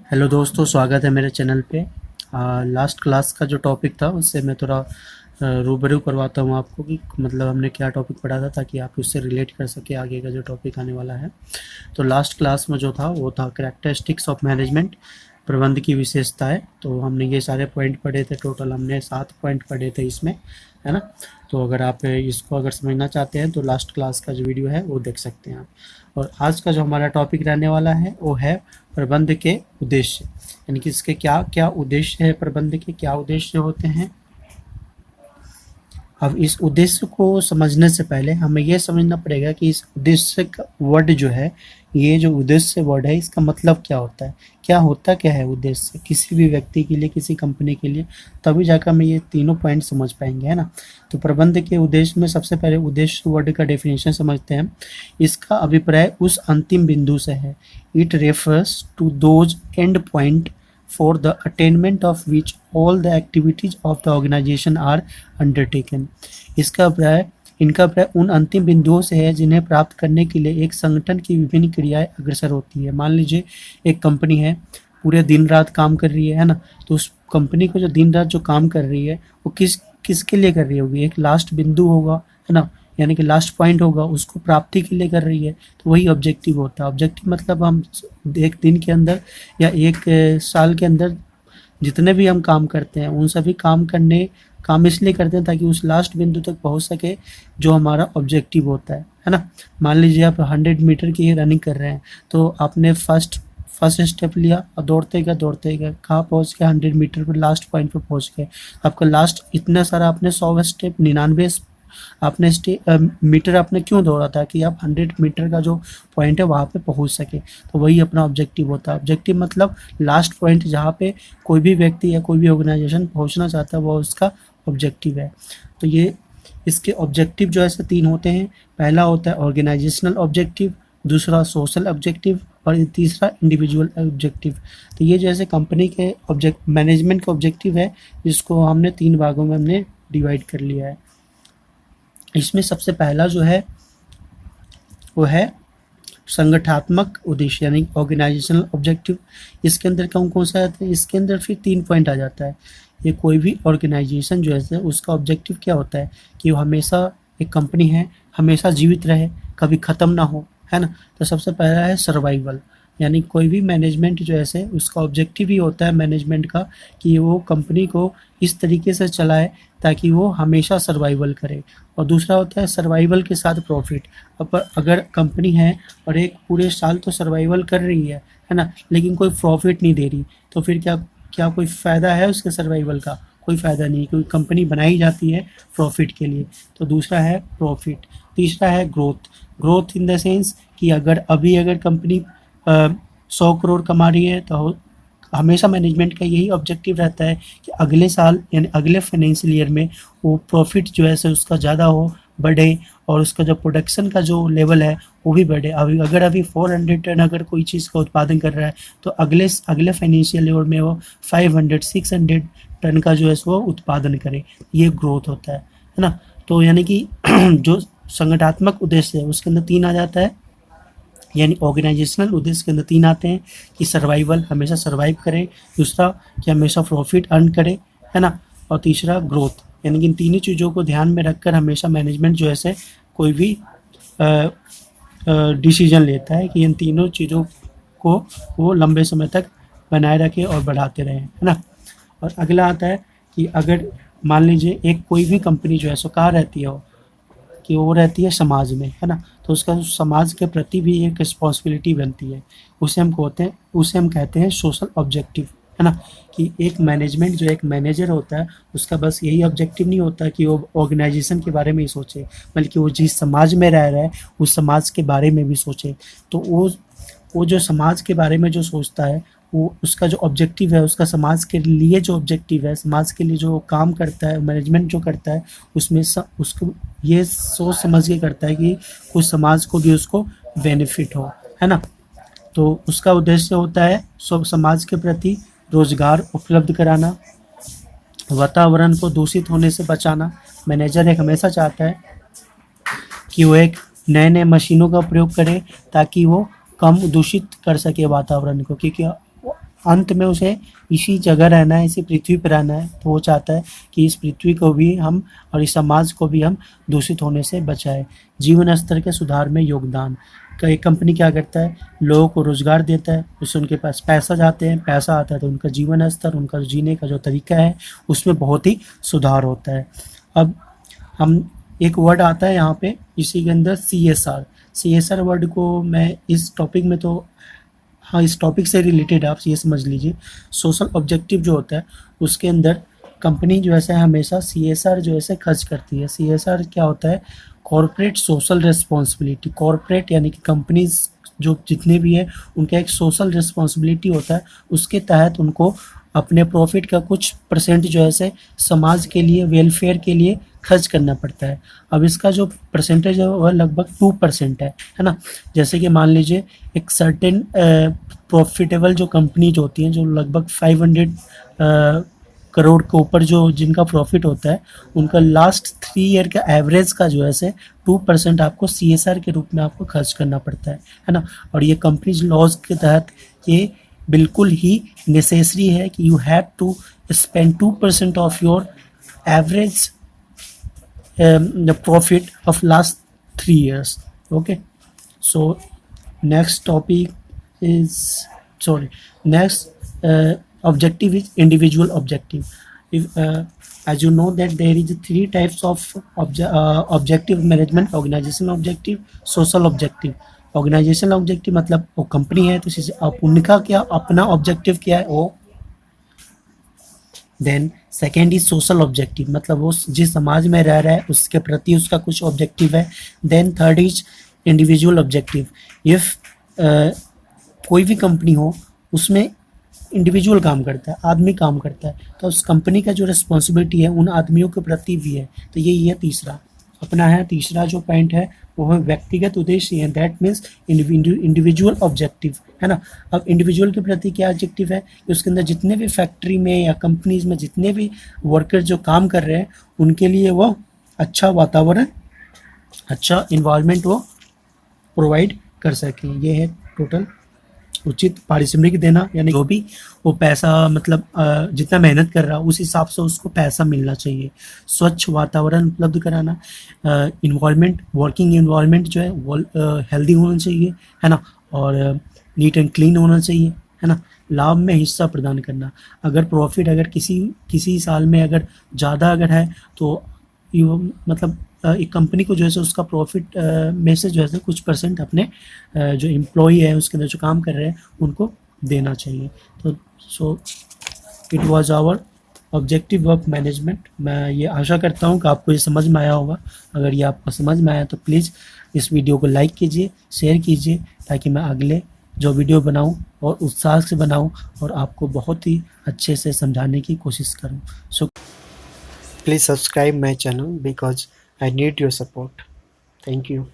Hello दोस्तों, स्वागत है मेरे चैनल पे। लास्ट क्लास का जो टॉपिक था उससे मैं थोड़ा रूबरू करवाता हूँ आपको कि मतलब हमने क्या टॉपिक पढ़ा था, ताकि आप उससे रिलेट कर सके आगे का जो टॉपिक आने वाला है। तो लास्ट क्लास में जो था वो था कैरेक्टरिस्टिक्स ऑफ मैनेजमेंट, प्रबंध की विशेषताएं। तो हमने ये सारे पॉइंट पढ़े थे, टोटल हमने 7 पॉइंट पढ़े थे इसमें, है ना। तो अगर आप इसको अगर समझना चाहते हैं तो लास्ट क्लास का जो वीडियो है वो देख सकते हैं आप। और आज का जो हमारा टॉपिक रहने वाला है वो है प्रबंध के उद्देश्य, यानी कि इसके क्या क्या उद्देश्य है, प्रबंध के क्या उद्देश्य होते हैं। अब इस उद्देश्य को समझने से पहले हमें यह समझना पड़ेगा कि इस उद्देश्य का वर्ड जो है, ये जो उद्देश्य वर्ड है इसका मतलब क्या होता है, क्या है उद्देश्य किसी भी व्यक्ति के लिए, किसी कंपनी के लिए। तभी जाकर हम ये तीनों पॉइंट समझ पाएंगे, है ना। तो प्रबंध के उद्देश्य में सबसे पहले उद्देश्य वर्ड का डेफिनेशन समझते हैं। इसका अभिप्राय उस अंतिम बिंदु से है। It refers to those end point for the attainment of which all the activities of the organization are undertaken। इनका प्राय उन अंतिम बिंदुओं से है जिन्हें प्राप्त करने के लिए एक संगठन की विभिन्न क्रियाएं अग्रसर होती है। मान लीजिए एक कंपनी है, पूरे दिन रात काम कर रही है ना। तो उस कंपनी को जो दिन रात जो काम कर रही है वो किसके लिए कर रही होगी, एक लास्ट बिंदु होगा, है ना, यानी कि लास्ट पॉइंट होगा, उसको प्राप्ति के लिए कर रही है। तो वही ऑब्जेक्टिव होता है। ऑब्जेक्टिव मतलब हम एक दिन के अंदर या एक साल के अंदर जितने भी हम काम करते हैं उन सभी काम इसलिए करते हैं ताकि उस लास्ट बिंदु तक पहुंच सके जो हमारा ऑब्जेक्टिव होता है ना। मान लीजिए आप 100 मीटर की रनिंग कर रहे हैं, तो आपने फर्स्ट स्टेप लिया और दौड़ते गए कहाँ पहुँच गए, 100 मीटर पर लास्ट पॉइंट पर पहुँच गए। आपका लास्ट इतना सारा आपने 100 स्टेप 99 आपने मीटर आपने क्यों दौड़ा था कि आप 100 मीटर का जो पॉइंट है वहाँ पे पहुँच सके। तो वही अपना ऑब्जेक्टिव होता है। ऑब्जेक्टिव मतलब लास्ट पॉइंट जहाँ पे कोई भी व्यक्ति या कोई भी ऑर्गेनाइजेशन पहुँचना चाहता है, वो उसका ऑब्जेक्टिव है। तो ये इसके ऑब्जेक्टिव जो ऐसे 3 होते हैं। पहला होता है ऑर्गेनाइजेशनल ऑब्जेक्टिव, दूसरा सोशल ऑब्जेक्टिव और तीसरा इंडिविजुअल ऑब्जेक्टिव। तो ये जैसे कंपनी के मैनेजमेंट का ऑब्जेक्टिव है, जिसको हमने 3 भागों में हमने डिवाइड कर लिया है। इसमें सबसे पहला जो है वो है संगठनात्मक उद्देश्य, यानी ऑर्गेनाइजेशनल ऑब्जेक्टिव। इसके अंदर कौन कौन सा आता है, इसके अंदर फिर 3 पॉइंट आ जाता है। ये कोई भी ऑर्गेनाइजेशन जो है उसका ऑब्जेक्टिव क्या होता है कि वो हमेशा, एक कंपनी है, हमेशा जीवित रहे, कभी ख़त्म ना हो, है ना। तो सबसे पहला है सर्वाइवल, यानी कोई भी मैनेजमेंट जो है उसका ऑब्जेक्टिव ही होता है मैनेजमेंट का कि वो कंपनी को इस तरीके से चलाए ताकि वो हमेशा सर्वाइवल करे। और दूसरा होता है सर्वाइवल के साथ प्रॉफिट। अब अगर कंपनी है और एक पूरे साल तो सर्वाइवल कर रही है ना, लेकिन कोई प्रॉफिट नहीं दे रही, तो फिर क्या कोई फ़ायदा है उसके सर्वाइवल का? कोई फ़ायदा नहीं, क्योंकि कंपनी बनाई जाती है प्रॉफिट के लिए। तो दूसरा है प्रॉफिट। तीसरा है ग्रोथ इन द सेंस कि अगर कंपनी 100 करोड़ कमा रही है तो हमेशा मैनेजमेंट का यही ऑब्जेक्टिव रहता है कि अगले साल यानी अगले फाइनेंशियल ईयर में वो प्रॉफिट जो है उसका ज़्यादा हो, बढ़े, और उसका जो प्रोडक्शन का जो लेवल है वो भी बढ़े। अभी 400 टन अगर कोई चीज़ का उत्पादन कर रहा है तो अगले फाइनेंशियल ईयर में वो 500-600 टन का जो है वो उत्पादन करे। ये ग्रोथ होता है ना। तो यानी कि जो संगठनात्मक उद्देश्य है उसके अंदर 3 आ जाता है, यानी ऑर्गेनाइजेशनल उद्देश्य के अंदर 3 आते हैं कि सर्वाइवल, हमेशा सर्वाइव करे, दूसरा कि हमेशा प्रॉफिट अर्न करे, है ना, और तीसरा ग्रोथ। यानी कि इन तीनों चीज़ों को ध्यान में रखकर हमेशा मैनेजमेंट जो है कोई भी डिसीजन लेता है कि इन तीनों चीज़ों को वो लंबे समय तक बनाए रखे और बढ़ाते रहें, है ना। और अगला आता है कि अगर मान लीजिए एक कोई भी कंपनी जो है कहाँ रहती है, कि वो रहती है समाज में, है ना। तो उसका समाज के प्रति भी एक रिस्पॉन्सिबिलिटी बनती है। उसे हम कहते हैं सोशल ऑब्जेक्टिव, है ना। कि एक मैनेजमेंट जो एक मैनेजर होता है उसका बस यही ऑब्जेक्टिव नहीं होता कि वो ऑर्गेनाइजेशन के बारे में ही सोचे, बल्कि वो जिस समाज में रह रहा है उस समाज के बारे में भी सोचे। तो वो जो समाज के बारे में जो सोचता है, वो उसका जो ऑब्जेक्टिव है, उसका समाज के लिए जो ऑब्जेक्टिव है, समाज के लिए जो काम करता है, मैनेजमेंट जो करता है, उसमें उसको ये सोच समझ के करता है कि कुछ समाज को भी उसको बेनिफिट हो, है ना। तो उसका उद्देश्य होता है सब समाज के प्रति रोजगार उपलब्ध कराना, वातावरण को दूषित होने से बचाना। मैनेजर एक हमेशा चाहता है कि वो एक नए मशीनों का प्रयोग करे ताकि वो कम दूषित कर सके वातावरण को, क्योंकि अंत में उसे इसी जगह रहना है, इसी पृथ्वी पर रहना है, तो वो चाहता है कि इस पृथ्वी को भी हम और इस समाज को भी हम दूषित होने से बचाएं। जीवन स्तर के सुधार में योगदान, एक कंपनी क्या करता है, लोगों को रोजगार देता है, उससे उनके पास पैसा जाते हैं, पैसा आता है तो उनका जीवन स्तर, उनका जीने का जो तरीका है उसमें बहुत ही सुधार होता है। अब हम एक वर्ड आता है यहाँ पे इसी के अंदर CSR। CSR वर्ड को मैं इस टॉपिक में तो, हाँ, इस टॉपिक से रिलेटेड आप ये समझ लीजिए, सोशल ऑब्जेक्टिव जो होता है उसके अंदर कंपनी जो ऐसा है हमेशा CSR जो ऐसे खर्च करती है। CSR क्या होता है, कॉर्पोरेट सोशल रिस्पॉन्सिबिलिटी। कॉर्पोरेट यानी कि कंपनीज जो जितने भी है उनका एक सोशल रिस्पॉन्सिबिलिटी होता है, उसके तहत उनको अपने प्रॉफिट का कुछ परसेंट जो है से समाज के लिए, वेलफेयर के लिए खर्च करना पड़ता है। अब इसका जो परसेंटेज है वह लगभग 2% है ना। जैसे कि मान लीजिए एक सर्टेन प्रॉफिटेबल जो कंपनी जो होती हैं, जो लगभग 500 करोड़ के ऊपर जो जिनका प्रॉफिट होता है, उनका लास्ट 3 ईयर का एवरेज का जो है से 2% आपको CSR के रूप में आपको खर्च करना पड़ता है ना। और ये कंपनीज लॉज के तहत ये बिल्कुल ही नेसेसरी है कि you have to spend 2% of your average the profit of last 3 years. Okay, so next topic is, sorry, next objective is individual objective. If as you know that there is 3 types of objective management: organizational objective, social objective. Organisational objective मतलब वो company है तो आप उनका क्या अपना objective क्या है वो। Then second is social objective, मतलब वो जिस समाज में रह रहा है उसके प्रति उसका कुछ ऑब्जेक्टिव है। Then third is individual objective. If कोई भी कंपनी हो उसमें इंडिविजुअल काम करता है, आदमी काम करता है, तो उस कंपनी का जो रिस्पॉन्सिबिलिटी है उन आदमियों के प्रति भी है। तो यही है तीसरा अपना है, तीसरा जो पॉइंट है वो है व्यक्तिगत उद्देश्य है, दैट मीन्स इंडिविजुअल ऑब्जेक्टिव, है ना। अब इंडिविजुअल के प्रति क्या ऑब्जेक्टिव है कि उसके अंदर जितने भी फैक्ट्री में या कंपनीज में जितने भी वर्कर जो काम कर रहे हैं उनके लिए वो अच्छा वातावरण, अच्छा इन्वायरमेंट वो प्रोवाइड कर सकें। ये है टोटल उचित पारिश्रमिक देना, यानी जो भी वो पैसा मतलब जितना मेहनत कर रहा है उस हिसाब से उसको पैसा मिलना चाहिए। स्वच्छ वातावरण उपलब्ध कराना, इन्वायरमेंट, वर्किंग इन्वायरमेंट जो है वो हेल्दी होना चाहिए, है ना, और नीट एंड क्लीन होना चाहिए, है ना। लाभ में हिस्सा प्रदान करना, अगर प्रॉफिट अगर किसी साल में अगर ज़्यादा अगर है तो मतलब एक कंपनी को जो है उसका प्रॉफिट में से जो है कुछ परसेंट अपने जो एम्प्लॉई है उसके अंदर जो काम कर रहे हैं उनको देना चाहिए। तो so it was our objective of management. मैं ये आशा करता हूँ कि आपको ये समझ में आया होगा। अगर ये आपको समझ में आया तो प्लीज़ इस वीडियो को लाइक कीजिए, शेयर कीजिए, ताकि मैं अगले जो वीडियो बनाऊँ और उत्साह से बनाऊँ और आपको बहुत ही अच्छे से समझाने की कोशिश करूँ। So please subscribe my channel because I need your support. Thank you.